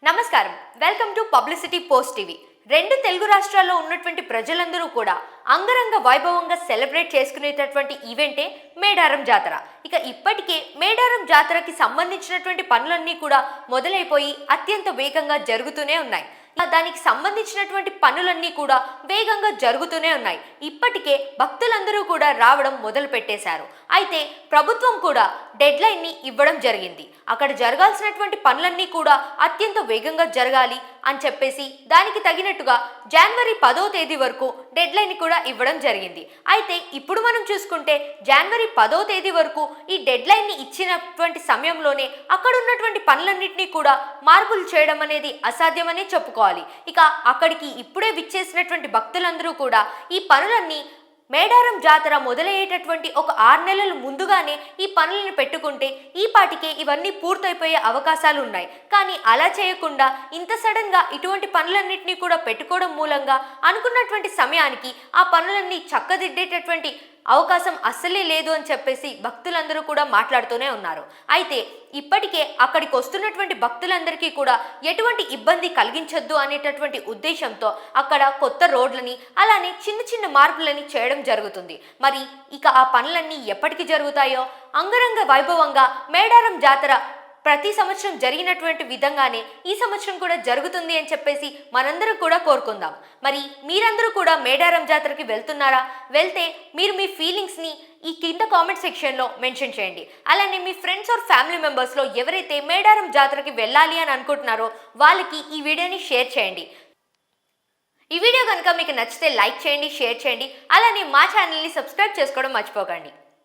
నమస్కారం, welcome to publicity post TV. రెండు తెలుగు రాష్ట్రాల్లో ఉన్నటువంటి ప్రజలందరూ కూడా అంగరంగ వైభవంగా సెలబ్రేట్ చేసుకునేటటువంటి ఈవెంటే మేడారం జాతర. ఇక ఇప్పటికే మేడారం జాతరకి సంబంధించినటువంటి పనులన్నీ కూడా మొదలైపోయి అత్యంత వేగంగా జరుగుతూనే ఉన్నాయి. దానికి సంబంధించినటువంటి పనులన్నీ కూడా వేగంగా జరుగుతూనే ఉన్నాయి. ఇప్పటికే భక్తులందరూ కూడా రావడం మొదలు పెట్టేశారు. అయితే ప్రభుత్వం కూడా డెడ్ లైన్ని ఇవ్వడం జరిగింది. అక్కడ జరగాల్సినటువంటి పనులన్నీ కూడా అత్యంత వేగంగా జరగాలి అని చెప్పేసి దానికి తగినట్టుగా జనవరి 10వ తేదీ వరకు డెడ్ లైన్ కూడా ఇవ్వడం జరిగింది. అయితే ఇప్పుడు మనం చూసుకుంటే జనవరి 10వ తేదీ వరకు ఈ డెడ్ లైన్ని ఇచ్చినటువంటి సమయంలోనే అక్కడ ఉన్నటువంటి పనులన్నింటినీ కూడా మార్పులు చేయడం అనేది అసాధ్యమనే చెప్పుకోవాలి. ఇక అక్కడికి ఇప్పుడే విచ్చేసినటువంటి భక్తులందరూ కూడా ఈ పనులన్నీ మేడారం జాతర మొదలయ్యేటటువంటి ఒక 6 నెలల ముందుగానే ఈ పనులను పెట్టుకుంటే ఈ పాటికే ఇవన్నీ పూర్తయిపోయే అవకాశాలు ఉన్నాయి. కానీ అలా చేయకుండా ఇంత సడన్గా ఇటువంటి పనులన్నింటినీ కూడా పెట్టుకోవడం మూలంగా అనుకున్నటువంటి సమయానికి ఆ పనులన్నీ చక్కదిద్దేటటువంటి అవకాశం అస్సలే లేదు అని చెప్పేసి భక్తులందరూ కూడా మాట్లాడుతూనే ఉన్నారు. అయితే ఇప్పటికే అక్కడికి వస్తున్నటువంటి భక్తులందరికీ కూడా ఎటువంటి ఇబ్బంది కలిగించొద్దు అనేటటువంటి ఉద్దేశంతో అక్కడ కొత్త రోడ్లని అలానే చిన్న చిన్న మార్పులని చేయడం జరుగుతుంది. మరి ఇక ఆ పనులన్నీ ఎప్పటికి జరుగుతాయో అంగరంగ వైభవంగా మేడారం జాతర ప్రతి సంవత్సరం జరిగినటువంటి విధంగానే ఈ సంవత్సరం కూడా జరుగుతుంది అని చెప్పేసి మనందరం కూడా కోరుకుందాం. మరి మీరందరూ కూడా మేడారం జాతరకి వెళ్తున్నారా? వెళ్తే మీరు మీ ఫీలింగ్స్ని ఈ కింద కామెంట్ సెక్షన్లో మెన్షన్ చేయండి. అలానే మీ ఫ్రెండ్స్ ఆర్ ఫ్యామిలీ మెంబర్స్లో ఎవరైతే మేడారం జాతరకి వెళ్ళాలి అని అనుకుంటున్నారో వాళ్ళకి ఈ వీడియోని షేర్ చేయండి. ఈ వీడియో కనుక మీకు నచ్చితే లైక్ చేయండి, షేర్ చేయండి. అలానే మా ఛానల్ని సబ్స్క్రైబ్ చేసుకోవడం మర్చిపోకండి.